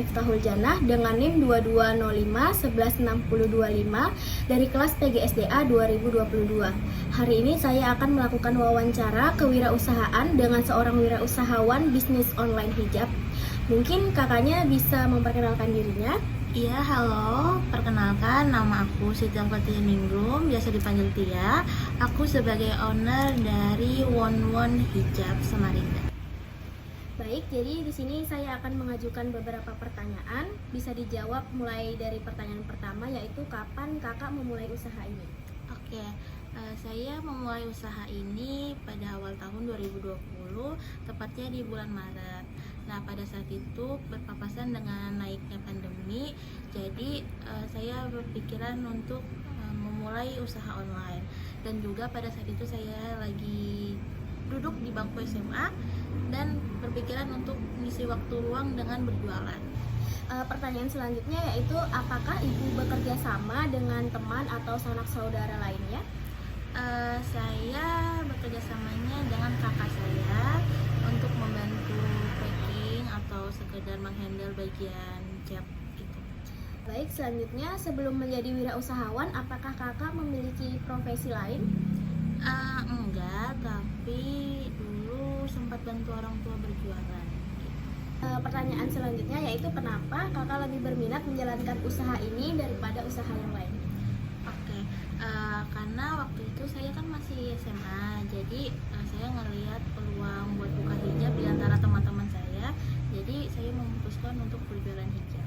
Miftahul Jannah dengan NIM 2205 dari kelas PGSDA 2022. Hari ini saya akan melakukan wawancara kewirausahaan dengan seorang wirausahawan bisnis online hijab. Mungkin kakaknya bisa memperkenalkan dirinya. Iya, halo. Perkenalkan, nama aku Siti Ningrum, biasa dipanggil Tia. Aku sebagai owner dari Won Hijab Samarinda. Baik, jadi di sini saya akan mengajukan beberapa pertanyaan. Bisa dijawab mulai dari pertanyaan pertama, yaitu kapan kakak memulai usaha ini? Oke, saya memulai usaha ini pada awal tahun 2020, tepatnya di bulan Maret. Nah, pada saat itu berpapasan dengan naiknya pandemi, jadi saya berpikiran untuk memulai usaha online. Dan juga pada saat itu saya lagi duduk di bangku SMA dan berpikiran untuk mengisi waktu luang dengan berjualan. Pertanyaan selanjutnya yaitu, apakah ibu bekerja sama dengan teman atau sanak saudara lainnya? Saya bekerja samanya dengan kakak saya untuk membantu packing atau sekedar menghandle bagian cat gitu. Baik, selanjutnya sebelum menjadi wirausahawan, apakah kakak memiliki profesi lain? Enggak, tapi dulu sempat bantu orang tua berjualan. Pertanyaan selanjutnya yaitu, kenapa kakak lebih berminat menjalankan usaha ini daripada usaha yang lain? Oke, karena waktu itu saya kan masih SMA, jadi saya ngelihat peluang buat buka hijab di antara teman-teman saya, jadi saya memutuskan untuk berjualan hijab.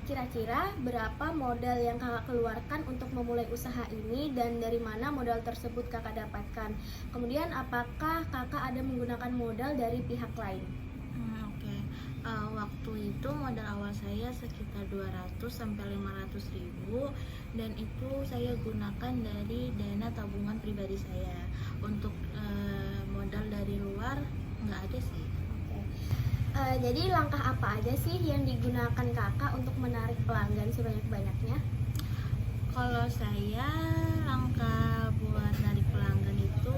Kira-kira berapa modal yang kakak keluarkan untuk memulai usaha ini dan dari mana modal tersebut kakak dapatkan? Kemudian apakah kakak ada menggunakan modal dari pihak lain? Oke. Waktu itu modal awal saya sekitar 200-500 ribu, dan itu saya gunakan dari dana tabungan pribadi saya. Untuk modal dari luar nggak ada sih. Jadi langkah apa aja sih yang digunakan kakak untuk menarik pelanggan sebanyak-banyaknya? Kalau saya, langkah buat narik pelanggan itu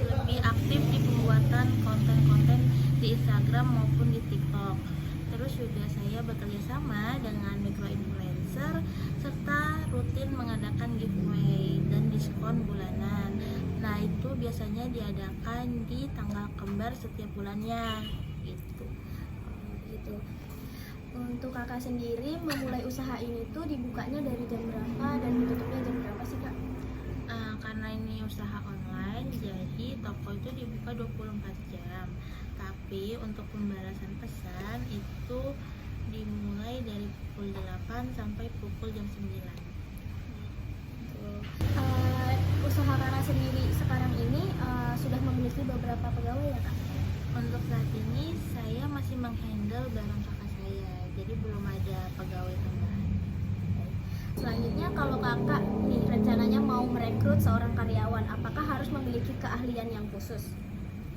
lebih aktif di pembuatan konten-konten di Instagram maupun di TikTok. Terus juga saya bekerja sama dengan micro-influencer serta rutin mengadakan giveaway dan diskon bulanan. Nah, itu biasanya diadakan di tanggal kembar setiap bulannya gitu. Untuk kakak sendiri memulai usaha ini tuh dibukanya dari jam berapa dan ditutupnya jam berapa sih kak? Karena ini usaha online, jadi toko itu dibuka 24 jam. Tapi untuk pembalasan pesan itu dimulai dari pukul 8 sampai pukul jam 9. Usaha kakak sendiri sekarang ini sudah memiliki beberapa pegawai ya kak? Untuk saat ini saya masih menghandle barang kakak saya, jadi belum ada pegawai tambahan. Selanjutnya, kalau kakak nih rencananya mau merekrut seorang karyawan, apakah harus memiliki keahlian yang khusus?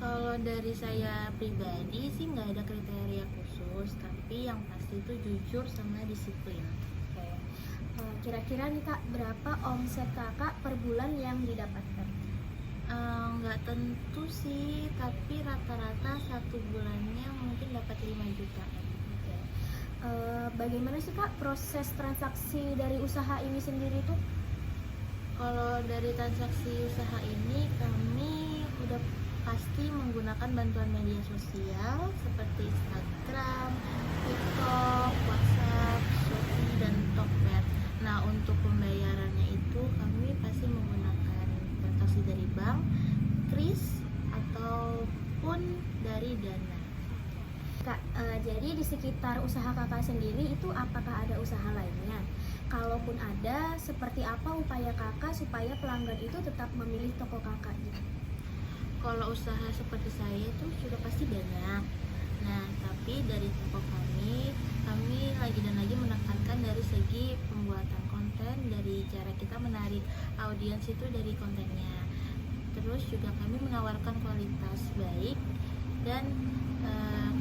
Kalau dari saya pribadi sih nggak ada kriteria khusus, tapi yang pasti itu jujur sama disiplin. Kira-kira nih kak, berapa omset kakak per bulan yang didapatkan? Nggak tentu sih, tapi rata-rata satu bulannya mungkin dapat 5 juta. Bagaimana sih kak proses transaksi dari usaha ini sendiri tuh? Kalau dari transaksi usaha ini, kami udah pasti menggunakan bantuan media sosial seperti Instagram, TikTok, WhatsApp, Shopee, dan Tokped. Nah, untuk pembayarannya itu kami pasti menggunakan transaksi dari bank, kris, ataupun dari Dana. Kak, jadi di sekitar usaha kakak sendiri itu apakah ada usaha lainnya? Kalaupun ada, seperti apa upaya kakak supaya pelanggan itu tetap memilih toko kakak gitu? Kalau usaha seperti saya itu sudah pasti banyak. Nah, tapi dari toko kami lagi dan lagi menekankan dari segi pembuatan konten, dari cara kita menarik audiens itu dari kontennya. Terus juga kami menawarkan kualitas baik, dan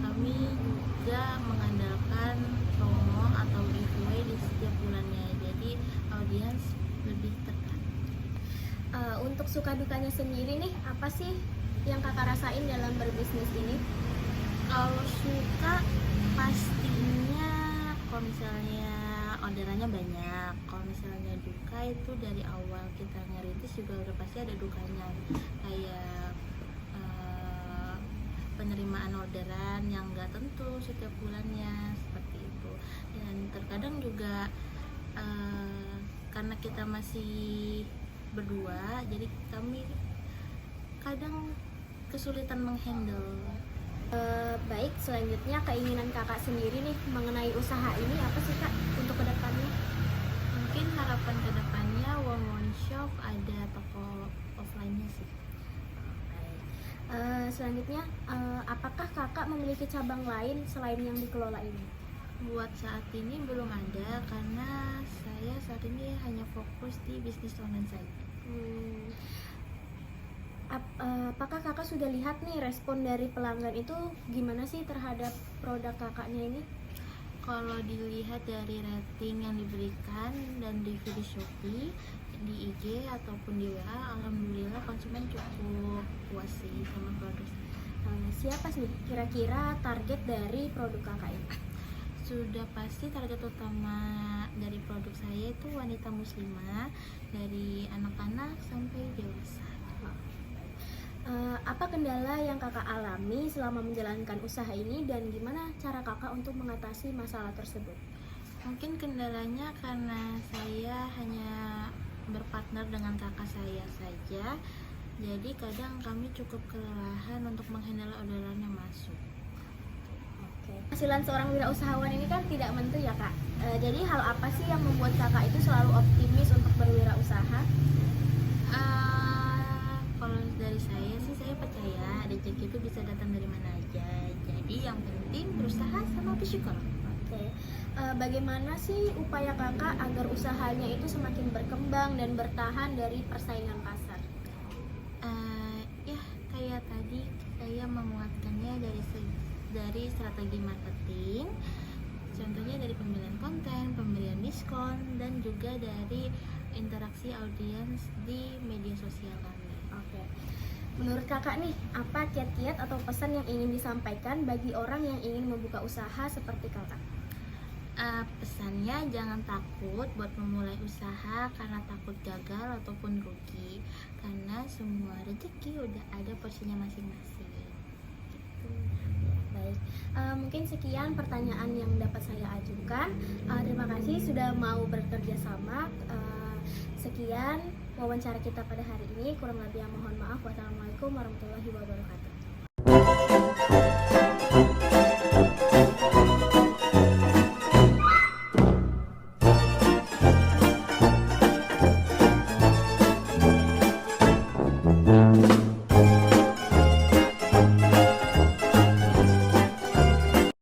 kami juga mengandalkan promo atau giveaway di setiap bulannya, jadi audiens lebih tekan. Untuk suka dukanya sendiri nih, apa sih yang kakak rasain dalam berbisnis ini? Kalau suka, pastinya kalau misalnya orderannya banyak. Kalau misalnya duka itu dari awal kita ngerintis juga udah pasti ada dukanya, kayak penerimaan orderan yang nggak tentu setiap bulannya seperti itu. Dan terkadang juga karena kita masih berdua, jadi kami kadang kesulitan menghandle. Baik, selanjutnya keinginan kakak sendiri nih mengenai usaha ini apa sih kak untuk kedepannya? Mungkin harapan kedepannya One Shop ada toko offline-nya sih. Selanjutnya, apakah kakak memiliki cabang lain selain yang dikelola ini? Buat saat ini belum ada, karena saya saat ini hanya fokus di bisnis online saja. Apakah kakak sudah lihat nih respon dari pelanggan itu gimana sih terhadap produk kakaknya ini? Kalau dilihat dari rating yang diberikan dan review di Shopee, di IG ataupun di WA, alhamdulillah konsumen cukup puas sih sama produk. Siapa sih kira-kira target dari produk kakak ini? Sudah pasti target utama dari produk saya itu wanita muslimah, dari anak-anak sampai dewasa. Apa kendala yang kakak alami selama menjalankan usaha ini dan gimana cara kakak untuk mengatasi masalah tersebut? Mungkin kendalanya karena saya hanya berpartner dengan kakak saya saja, jadi kadang kami cukup kelelahan untuk menghandle orderan yang masuk. Hasilan seorang wirausahawan ini kan tidak menentu ya kak. Jadi hal apa sih yang membuat kakak itu selalu optimis untuk berwirausaha? Kalau dari saya sih, saya percaya rezeki itu bisa datang dari mana aja. Jadi yang penting berusaha sama bersyukur. Bagaimana sih upaya kakak agar usahanya itu semakin berkembang dan bertahan dari persaingan pasar? Ya kayak tadi saya menguatkannya dari strategi marketing, contohnya dari pemilihan konten, pemberian diskon, dan juga dari interaksi audiens di media sosial kami. Menurut kakak nih, apa kiat-kiat atau pesan yang ingin disampaikan bagi orang yang ingin membuka usaha seperti kakak? Pesannya jangan takut buat memulai usaha karena takut gagal ataupun rugi, karena semua rezeki udah ada porsinya masing-masing. Baik, mungkin sekian pertanyaan yang dapat saya ajukan. Terima kasih sudah mau bekerja sama. Sekian wawancara kita pada hari ini. Kurang lebihnya mohon maaf. Wassalamualaikum warahmatullahi wabarakatuh.